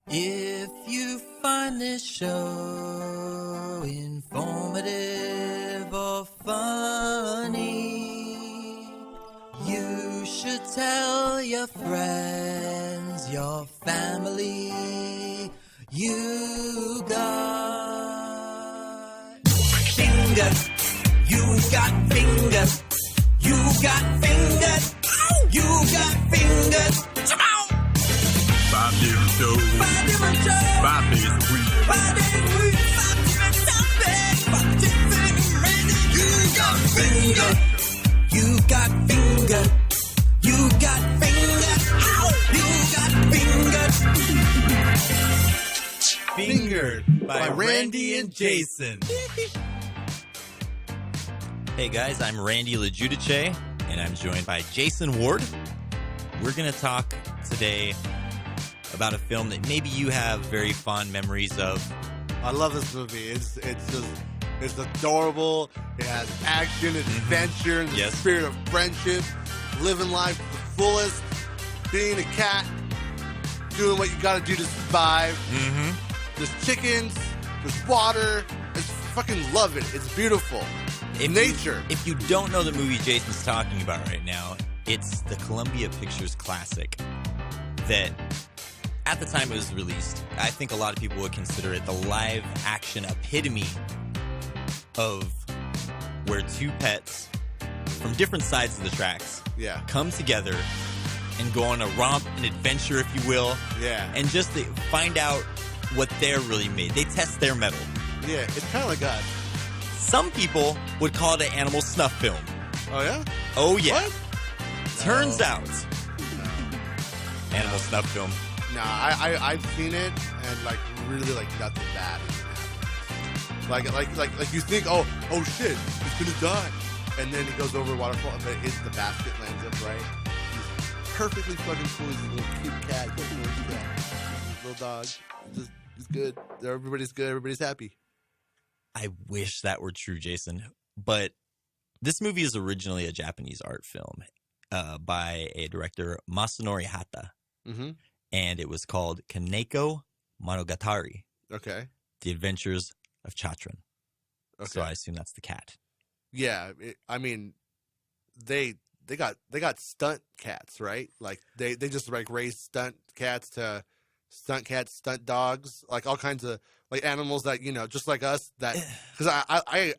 If you find this show informative or funny, you should tell your friends, your family. You got fingers. You got fingers. You got fingers. You got fingers. Come on. 5 different shows. 5 different shows. 5 days a week. 5 days a week. 5 different topics. 5 different minutes. You got finger. You got finger. You got finger. Ow! You got finger. Fingered by Randy and Jason. Hey guys, I'm Randy Lo Gudice, and I'm joined by Jason Ward. We're going to talk today about a film that maybe you have very fond memories of. I love this movie. It's adorable. It has action, adventure, and the Yes. spirit of friendship, living life to the fullest, being a cat, doing what you got to do to survive. Mm-hmm. There's chickens, there's water. I just fucking love it. It's beautiful. Nature. If you don't know the movie Jason's talking about right now, it's the Columbia Pictures classic that at the time it was released, I think a lot of people would consider it the live action epitome of where two pets from different sides of the tracks Yeah. come together and go on a romp, an adventure, if you will, Yeah. and just to find out what they're really made. They test their mettle. Yeah. It's kind of like us. Some people would call it an animal snuff film. Oh, yeah? Oh, yeah. What? Turns No. out, animal snuff film. Nah, I've seen it, and like really like nothing bad is gonna happen. Like you think, oh shit, he's gonna die, and then he goes over a waterfall, but it hits the basket, lands upright. He's perfectly fucking cool. He's a little cute cat, little dog. He's good. Everybody's good. Everybody's happy. I wish that were true, Jason. But this movie is originally a Japanese art film by a director, Masanori Hata. Mm-hmm. And it was called Kaneko Monogatari, Okay. The Adventures of Chatron. Okay. So I assume that's the cat. Yeah. I mean, they got stunt cats, right? Like they just like raise stunt cats, stunt dogs, like all kinds of like animals that, you know, just like us, that because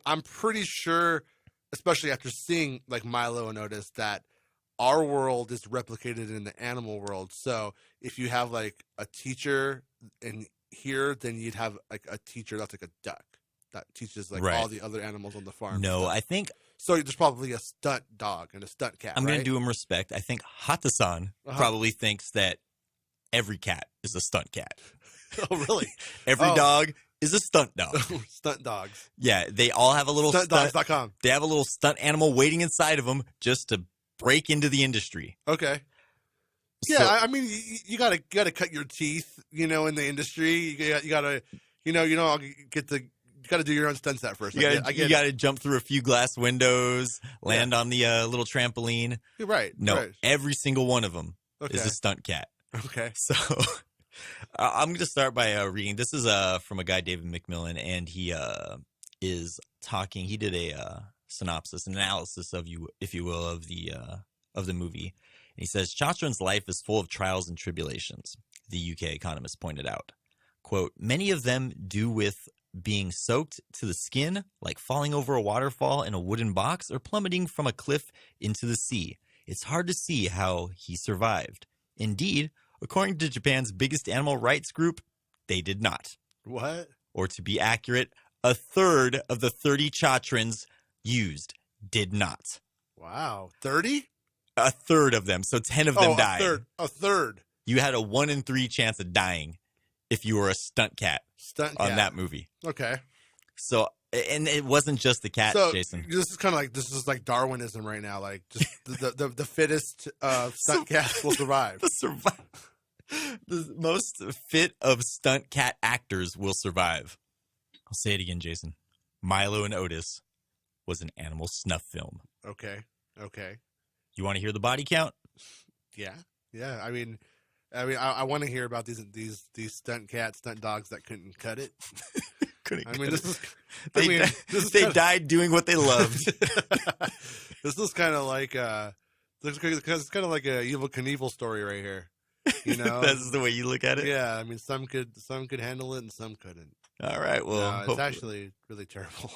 I'm pretty sure, especially after seeing like Milo and Otis, that our world is replicated in the animal world. So if you have like a teacher in here, then you'd have like a teacher that's like a duck that teaches like Right. all the other animals on the farm. No, I think So there's probably a stunt dog and a stunt cat. I'm going right? to do him respect. I think Hata-san probably thinks that every cat is a stunt cat. Oh, really? Every Oh. dog is a stunt dog. Stunt dogs. Yeah, they all have a little stunt. Stuntdogs.com. They have a little stunt animal waiting inside of them just to break into the industry. Okay. So- Yeah, I mean, you gotta cut your teeth, you know, in the industry. You gotta, you gotta do your own stunts that first. You gotta jump through a few glass windows, land on the little trampoline. You're right. No, right. every single one of them Okay. is a stunt cat. Okay. So I'm going to start by reading. This is from a guy, David McMillan, and he is talking. He did a synopsis, an analysis of if you will, of the movie. And he says, Chatron's life is full of trials and tribulations, the UK economist pointed out. Quote, many of them do with being soaked to the skin, like falling over a waterfall in a wooden box or plummeting from a cliff into the sea. It's hard to see how he survived. Indeed, according to Japan's biggest animal rights group, they did not. What? Or to be accurate, a third of the 30 Chatrons used did not. Wow. 30? A third of them. So 10 of them died. A third. You had a 1 in 3 chance of dying if you were a stunt cat Stunt on cat. that movie. Okay. So, and it wasn't just the cat, So Jason. this is like Darwinism right now. Like just the fittest stunt cats will survive. The most fit of stunt cat actors will survive. I'll say it again, Jason. Milo and Otis was an animal snuff film. Okay. You want to hear the body count? Yeah. I mean, I mean, I want to hear about these stunt cats, stunt dogs that couldn't cut it. They died doing what they loved. This is kind of like it's kind of like a Evel Knievel story right here. You know, That's the way you look at it. Yeah, I mean, some could handle it and some couldn't. All right, well, it's actually really terrible.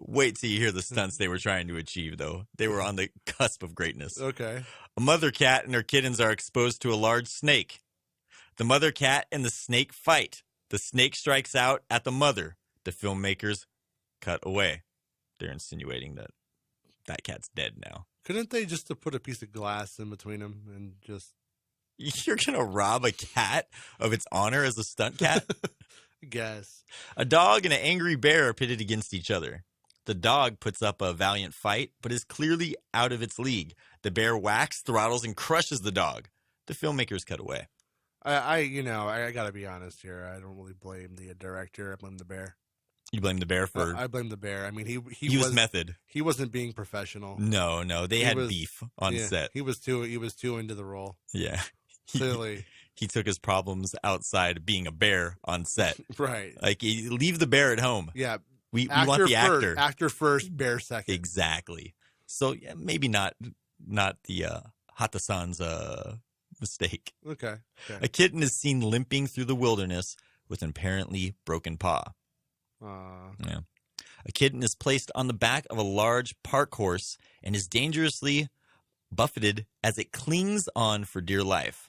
Wait till you hear the stunts they were trying to achieve, though. They were on the cusp of greatness. Okay. A mother cat and her kittens are exposed to a large snake. The mother cat and the snake fight. The snake strikes out at the mother. The filmmakers cut away. They're insinuating that cat's dead now. Couldn't they just put a piece of glass in between them and just... You're going to rob a cat of its honor as a stunt cat? I guess. A dog and an angry bear are pitted against each other. The dog puts up a valiant fight, but is clearly out of its league. The bear whacks, throttles, and crushes the dog. The filmmakers cut away. I gotta be honest here. I don't really blame the director. I blame the bear. You blame the bear for... I blame the bear. I mean, he was method. He wasn't being professional. No. They had beef on set. He was too into the role. Yeah. Clearly. He took his problems outside being a bear on set. Right. Like, leave the bear at home. Yeah. We want the actor. Actor first, bear second. Exactly. So, yeah, maybe not the Hata-san's mistake. Okay. A kitten is seen limping through the wilderness with an apparently broken paw. Yeah. A kitten is placed on the back of a large park horse and is dangerously buffeted as it clings on for dear life.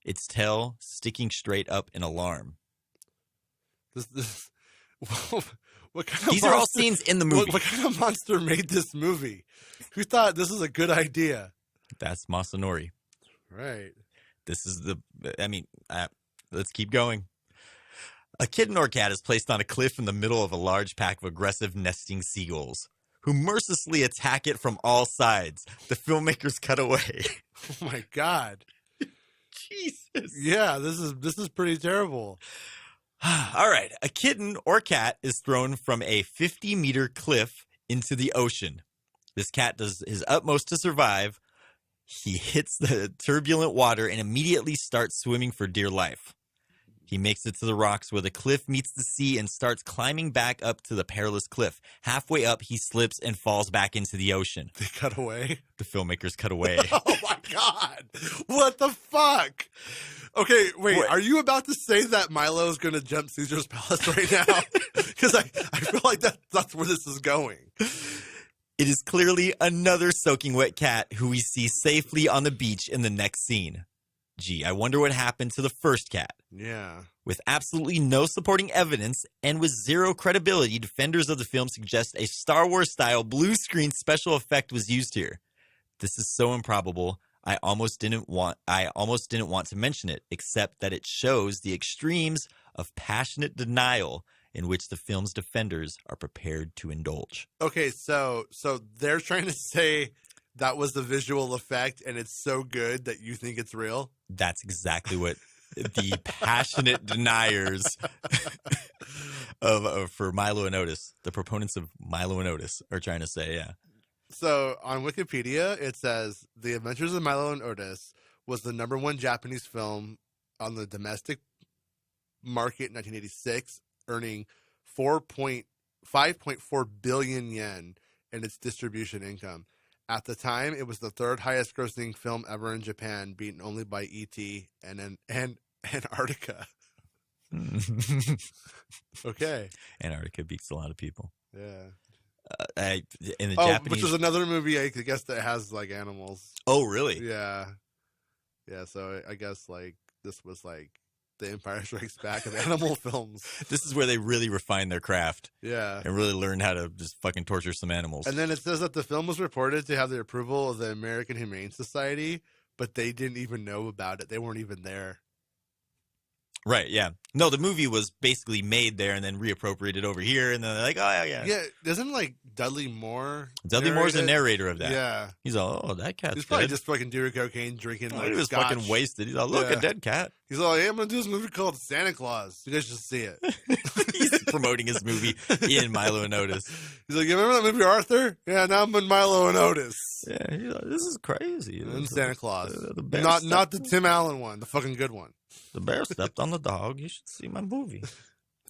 Its tail sticking straight up in alarm. What kind of These are all scenes in the movie. What kind of monster made this movie? Who thought this is a good idea? That's Masanori. Right. This is let's keep going. A kitten or cat is placed on a cliff in the middle of a large pack of aggressive nesting seagulls, who mercilessly attack it from all sides. The filmmakers cut away. Oh my God. Jesus. Yeah, this is pretty terrible. All right. A kitten or cat is thrown from a 50-meter cliff into the ocean. This cat does his utmost to survive. He hits the turbulent water and immediately starts swimming for dear life. He makes it to the rocks where the cliff meets the sea and starts climbing back up to the perilous cliff. Halfway up, he slips and falls back into the ocean. They cut away? The filmmakers cut away. Oh, my God. What the fuck? Okay, wait. Are you about to say that Milo's going to jump Caesar's Palace right now? Because I feel like that's where this is going. It is clearly another soaking wet cat who we see safely on the beach in the next scene. Gee, I wonder what happened to the first cat. Yeah. With absolutely no supporting evidence and with zero credibility, defenders of the film suggest a Star Wars-style blue screen special effect was used here. This is so improbable, I almost didn't want to mention it, except that it shows the extremes of passionate denial in which the film's defenders are prepared to indulge. Okay, so they're trying to say that was the visual effect and it's so good that you think it's real? That's exactly what the passionate deniers for Milo and Otis, the proponents of Milo and Otis, are trying to say, yeah. So on Wikipedia, it says The Adventures of Milo and Otis was the #1 Japanese film on the domestic market in 1986, earning 5.4 billion yen in its distribution income. At the time, it was the third highest grossing film ever in Japan, beaten only by E.T. and Antarctica. Okay. Antarctica beats a lot of people. Yeah. In the Japanese... which is another movie, I guess, that has, like, animals. Oh, really? Yeah. Yeah, so I guess, like, this was, like, The Empire Strikes Back of animal films. This is where they really refine their craft. Yeah. And really learn how to just fucking torture some animals. And then it says that the film was reported to have the approval of the American Humane Society, but they didn't even know about it. They weren't even there. Right, yeah. No, the movie was basically made there and then reappropriated over here, and then they're like, oh, yeah. Yeah, isn't, like, Dudley Moore Moore's the narrator of that. Yeah. He's all, oh, that cat's He's probably good. just fucking doing cocaine, drinking, like, He was scotch. fucking wasted. He's all, look, a dead cat. He's all, hey, I'm going to do this movie called Santa Claus. You guys should see it. promoting his movie in Milo and Otis. He's like, you remember that movie Arthur? Yeah, now I'm in Milo and Otis. Yeah, he's like, this is crazy. And Santa Claus. The bear Not the Tim Allen one, the fucking good one. The bear stepped on the dog. You should see my movie.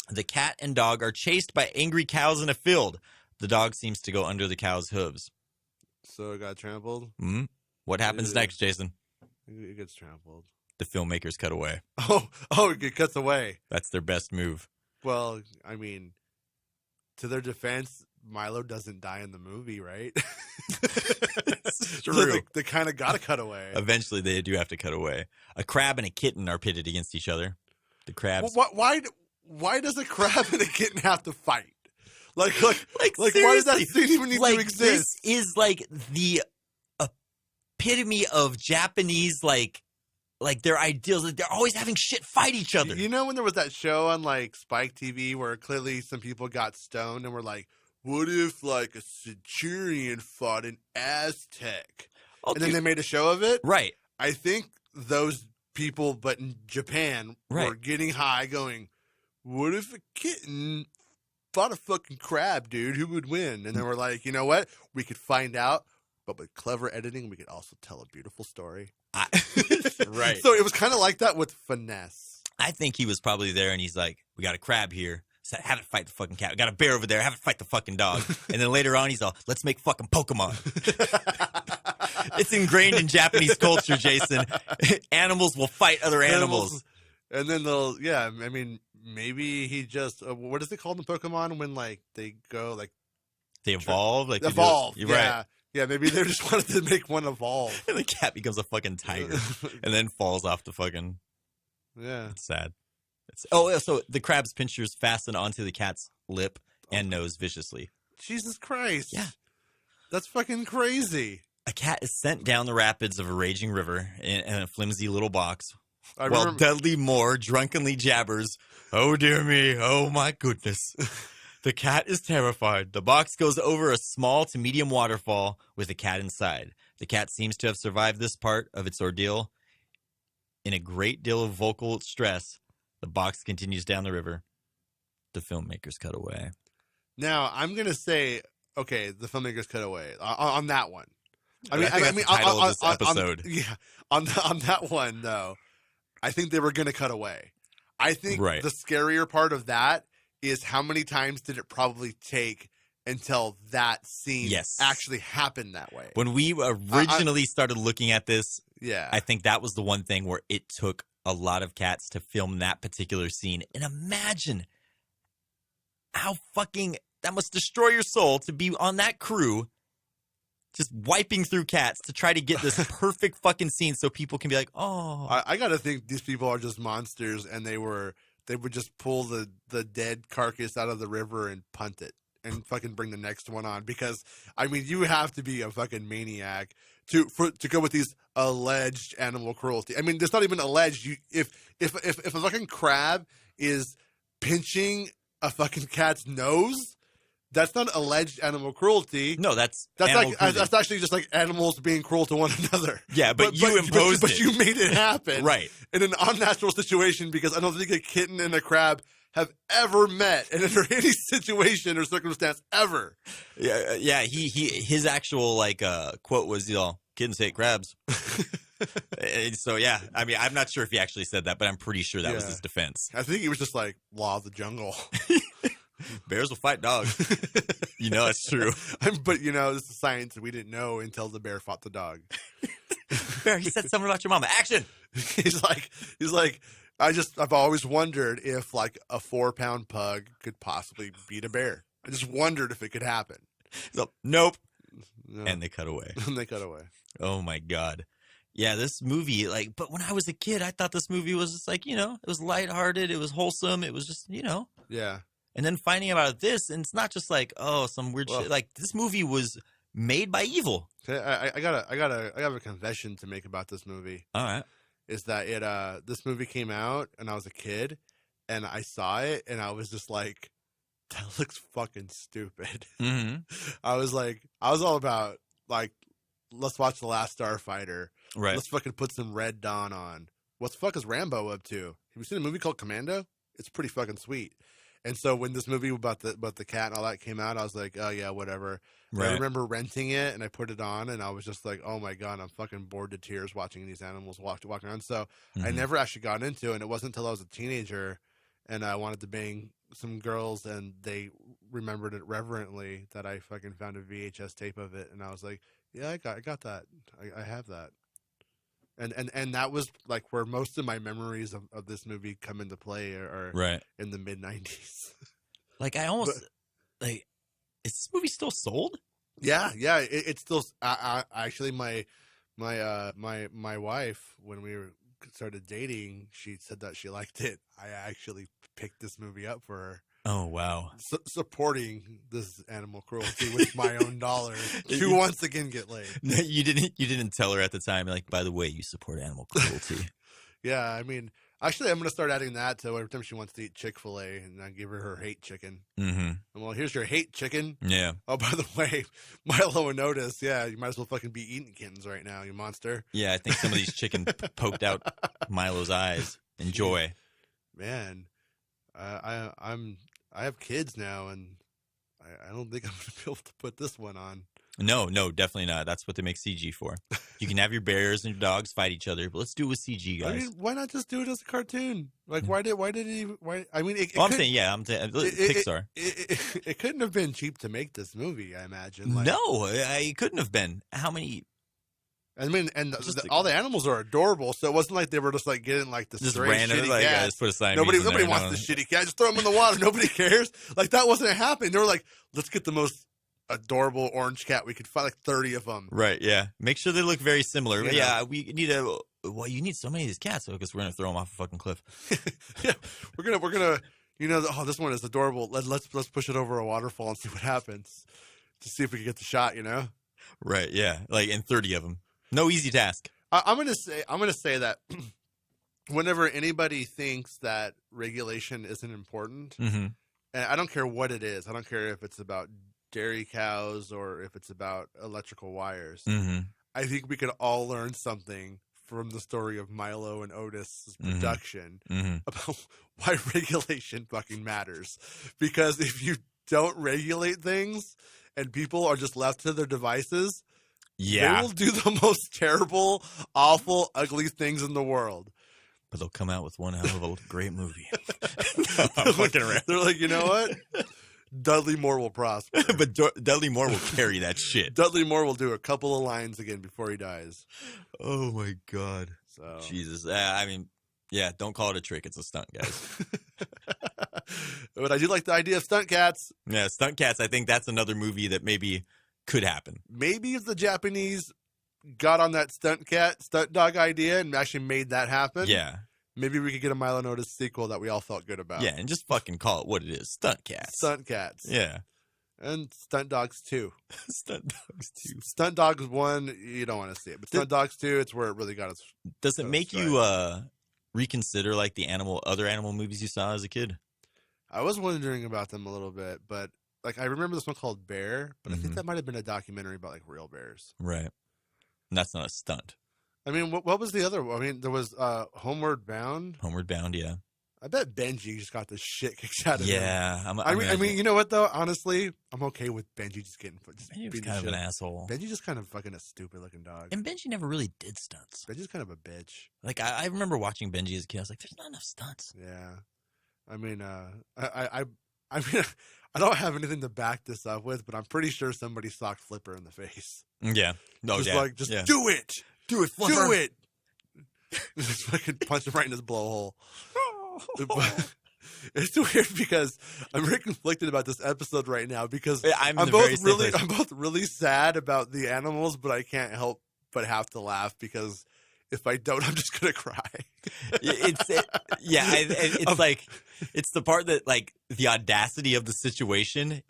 The cat and dog are chased by angry cows in a field. The dog seems to go under the cow's hooves. So it got trampled? Mm-hmm. What happens next, Jason? It gets trampled. The filmmakers cut away. Oh, it cuts away. That's their best move. Well, I mean, to their defense, Milo doesn't die in the movie, right? It's true. So they kind of got to cut away. Eventually, they do have to cut away. A crab and a kitten are pitted against each other. The crabs. Well, why does a crab and a kitten have to fight? Like why does that scene even need to exist? This is like the epitome of Japanese, like their ideals. Like they're always having shit fight each other. You know when there was that show on like Spike TV where clearly some people got stoned and were like, what if like a centurion fought an Aztec? Oh, and then they made a show of it? Right. I think those people, but in Japan, were getting high going, what if a kitten fought a fucking crab, dude? Who would win? And then we're like, you know what? We could find out, but with clever editing, we could also tell a beautiful story. Right. So it was kind of like that with finesse. I think he was probably there and he's like, we got a crab here. So have it fight the fucking cat. We got a bear over there. Have it fight the fucking dog. And then later on, he's all, let's make fucking Pokemon. It's ingrained in Japanese culture, Jason. Animals will fight other animals. And then I mean, maybe he just, what is it called in Pokemon when like they go like. They evolve? Like evolve. You're yeah. right. Yeah, maybe they just wanted to make one evolve. And the cat becomes a fucking tiger and then falls off the fucking. Yeah. It's sad. So the crab's pincers fasten onto the cat's lip and nose viciously. Jesus Christ. Yeah. That's fucking crazy. A cat is sent down the rapids of a raging river in a flimsy little box. While Dudley Moore drunkenly jabbers, oh dear me, oh my goodness. The cat is terrified. The box goes over a small to medium waterfall with a cat inside. The cat seems to have survived this part of its ordeal. In a great deal of vocal stress, the box continues down the river. The filmmakers cut away. Now, I'm going to say, okay, the filmmakers cut away on that one. I mean, that's the title of this episode. On that one, though, I think they were going to cut away. I think the scarier part of that is how many times did it probably take until that scene actually happened that way. When we originally started looking at this, I think that was the one thing where it took a lot of cats to film that particular scene. And imagine how fucking that must destroy your soul to be on that crew just wiping through cats to try to get this perfect fucking scene so people can be like, oh. I got to think these people are just monsters and they would just pull the dead carcass out of the river and punt it and fucking bring the next one on. Because, I mean, you have to be a fucking maniac to go with these alleged animal cruelty. I mean, there's not even alleged. If a fucking crab is pinching a fucking cat's nose, that's not alleged animal cruelty. No, that's actually just like animals being cruel to one another. Yeah, but you imposed it. But you made it happen. Right. In an unnatural situation, because I don't think a kitten and a crab have ever met and under any situation or circumstance ever. Yeah. His actual like quote was, kittens hate crabs. So yeah, I mean, I'm not sure if he actually said that, but I'm pretty sure that was his defense. I think he was just like law of the jungle. Bears will fight dogs. It's true. But this is science that we didn't know until the bear fought the dog. Bear, he said something about your mama. Action. He's like, I've always wondered if like a 4-pound pug could possibly beat a bear. I just wondered if it could happen. So, nope. No. And they cut away. Oh my God. Yeah, this movie, but when I was a kid, I thought this movie was just it was lighthearted, it was wholesome, it was just, Yeah. And then finding about this, and it's not just some weird shit. Like, this movie was made by evil. I have a confession to make about this movie. All right. Is that this movie came out and I was a kid and I saw it and I was just like, that looks fucking stupid. Mm-hmm. I was all about let's watch The Last Starfighter. Right. Let's fucking put some Red Dawn on. What the fuck is Rambo up to? Have you seen a movie called Commando? It's pretty fucking sweet. And so when this movie about the cat and all that came out, I was like, oh yeah, whatever. Right. I remember renting it and I put it on and I was just like, oh my God, I'm fucking bored to tears watching these animals walk around. So I never actually got into it. And it wasn't until I was a teenager and I wanted to bang some girls and they remembered it reverently that I fucking found a VHS tape of it. And I was like, yeah, I got that. I have that. And that was like where most of my memories of this movie come into play are right in the mid 90s. Like I almost like, is this movie still sold? Yeah. It's still. I actually my wife, when we started dating, she said that she liked it. I actually picked this movie up for her. Oh wow! Supporting this animal cruelty with my own dollars to once again get laid. No, you didn't tell her at the time. Like, by the way, you support animal cruelty. Yeah, I mean, actually, I'm gonna start adding that to every time she wants to eat Chick-fil-A, and I give her hate chicken. Mm-hmm. And, well, here's your hate chicken. Yeah. Oh, by the way, Milo and Otis. Yeah, you might as well fucking be eating kittens right now, you monster. Yeah, I think some of these chicken poked out Milo's eyes. Enjoy. Man, I have kids now, and I don't think I'm going to be able to put this one on. No, definitely not. That's what they make CG for. You can have your bears and your dogs fight each other, but let's do it with CG, guys. I mean, why not just do it as a cartoon? Like, why did it? I mean, I'm saying, Pixar. It couldn't have been cheap to make this movie, I imagine. Like, no, it couldn't have been. How many? I mean, and all the animals are adorable, so it wasn't like they were just like getting like the just stray random, shitty like, cat. just put a Siamese Nobody in there, wants the shitty cat. Just throw them in the water. Nobody cares. Like that wasn't happening. They were like, let's get the most adorable orange cat we could find, like 30 of them. Right? Yeah. Make sure they look very similar. You yeah, we need a. Well, you need so many of these cats because we're gonna throw them off a fucking cliff. Yeah, we're gonna. You know, oh, this one is adorable. Let's push it over a waterfall and see what happens. To see if we can get the shot. You know. Right. Yeah. Like, and 30 of them. No easy task. I'm gonna say that whenever anybody thinks that regulation isn't important, and I don't care what it is, I don't care if it's about dairy cows or if it's about electrical wires. I think we could all learn something from the story of Milo and Otis' production about why regulation fucking matters. Because if you don't regulate things and people are just left to their devices, they will do the most terrible, awful, ugly things in the world. But they'll come out with one hell of a great movie. They're like, you know what? Dudley Moore will prosper. But Dudley Moore will carry that shit. Dudley Moore will do a couple of lines again before he dies. Oh, my God. So Jesus. I mean, yeah, don't call it a trick. It's a stunt, guys. But I do like the idea of stunt cats. Yeah, stunt cats. I think that's another movie that maybe could happen. Maybe if the Japanese got on that stunt dog idea and actually made that happen. Yeah. Maybe we could get a Milo and Otis sequel that we all felt good about. Yeah, and just fucking call it what it is. Stunt cats. Stunt cats. Yeah. And Stunt Dogs 2. Stunt Dogs 2. Stunt Dogs 1, you don't want to see it. But Stunt Dogs 2, it's where it really got its... Does it make you reconsider like the other animal movies you saw as a kid? I was wondering about them a little bit, but like I remember this one called Bear, but I think that might have been a documentary about like real bears. Right. And that's not a stunt. I mean, what was the other one? I mean, there was Homeward Bound. Homeward Bound, yeah. I bet Benji just got the shit kicked out of him. Yeah. I mean, you know what though? Honestly, I'm okay with Benji just getting. Benji was kind of an asshole. Benji just kind of fucking a stupid looking dog. And Benji never really did stunts. Benji's kind of a bitch. Like I remember watching Benji as a kid. I was like, there's not enough stunts. Yeah. I mean, I mean, I don't have anything to back this up with, but I'm pretty sure somebody socked Flipper in the face. Yeah. No, just do it. Do it, Flipper. Do it. Just fucking punch him right in his blowhole. It's weird because I'm very conflicted about this episode right now because I'm both really sad about the animals, but I can't help but have to laugh because if I don't, I'm just gonna cry. It's like it's the part that like the audacity of the situation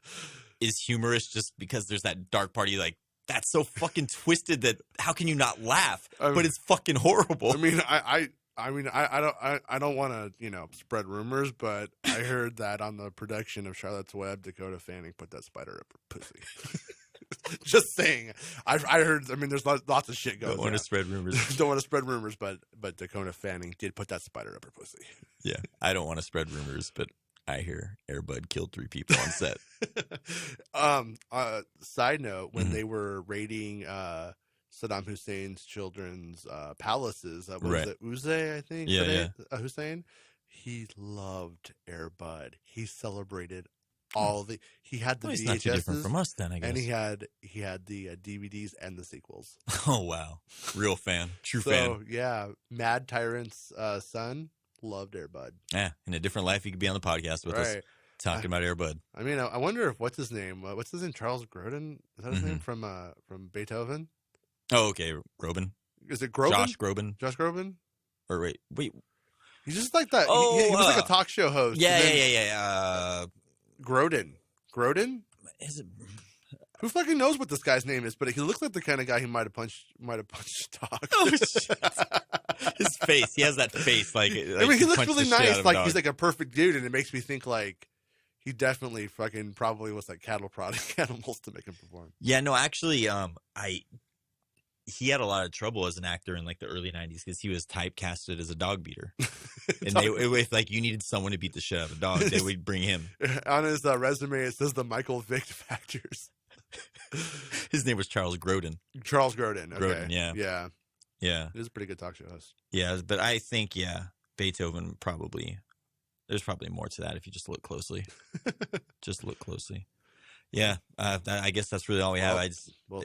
is humorous just because there's that dark part. Like that's so fucking twisted that how can you not laugh? But it's fucking horrible. I mean, I don't want to, spread rumors, but I heard that on the production of Charlotte's Web, Dakota Fanning put that spider up her pussy. Just saying. I heard. I mean, there's lots of shit going on. Don't want to spread rumors. Don't want to spread rumors, but Dakota Fanning did put that spider up her pussy. Yeah, I don't want to spread rumors, but I hear Air Bud killed 3 people on set. Side note, when they were raiding Saddam Hussein's children's palaces, what was it, Uze, I think? Yeah. Hussein, he loved Air Bud. He celebrated all the. He had the he's not too different VHSs, from us then, I guess. and he had the DVDs and the sequels. Oh wow, real fan, true fan. Yeah, Mad Tyrant's son loved Air Bud. Yeah, in a different life, he could be on the podcast with us talking about Air Bud. I mean, I wonder if what's his name? Charles Grodin? Is that his name from Beethoven? Oh, okay, Groban. Is it Groban? Josh Groban. Josh Groban? Or wait. He's just like that. Oh, he was like a talk show host. Yeah. Grodin. Is it? Who fucking knows what this guy's name is? But he looks like the kind of guy who might have punched dog. Oh shit! His face. He has that face. Like I mean, he looks really nice. Like he's dog. like a perfect dude, and it makes me think like he definitely fucking probably was like cattle prodding animals to make him perform. Yeah. No, actually, he had a lot of trouble as an actor in like the early 90s because he was typecasted as a dog beater. And if like you needed someone to beat the shit out of a dog, they would bring him. On his resume, it says the Michael Vick Factors. His name was Charles Grodin. Charles Grodin. Okay. Grodin, yeah. He was a pretty good talk show host. Yeah, but I think Beethoven probably. There's probably more to that if you just look closely. Just look closely. Yeah, I guess that's really all we have.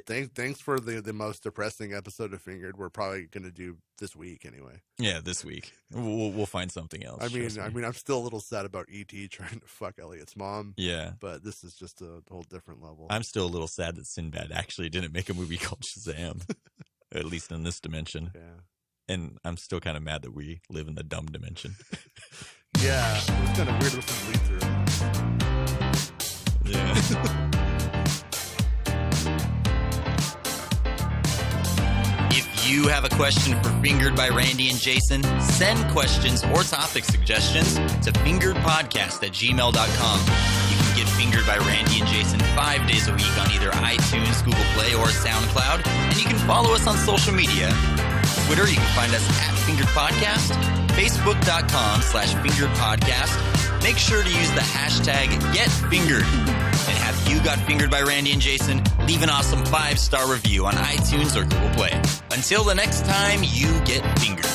Thanks for the most depressing episode of Fingered. We're probably going to do this week anyway. Yeah, this week we'll find something else. I mean, I'm still a little sad about E.T. trying to fuck Elliot's mom. Yeah, but this is just a whole different level. I'm still a little sad that Sinbad actually didn't make a movie called Shazam, at least in this dimension. Yeah, and I'm still kind of mad that we live in the dumb dimension. Yeah, it was kind of weird with some bleed through. Yeah. If you have a question for Fingered by Randy and Jason, send questions or topic suggestions to fingeredpodcast@gmail.com. You can get Fingered by Randy and Jason 5 days a week on either iTunes, Google Play, or SoundCloud. And you can follow us on social media. Twitter, you can find us at Fingered Podcast, Facebook.com/Fingered Podcast. Make sure to use the hashtag #GetFingered. And have you got fingered by Randy and Jason? Leave an awesome 5-star review on iTunes or Google Play. Until the next time you get fingered.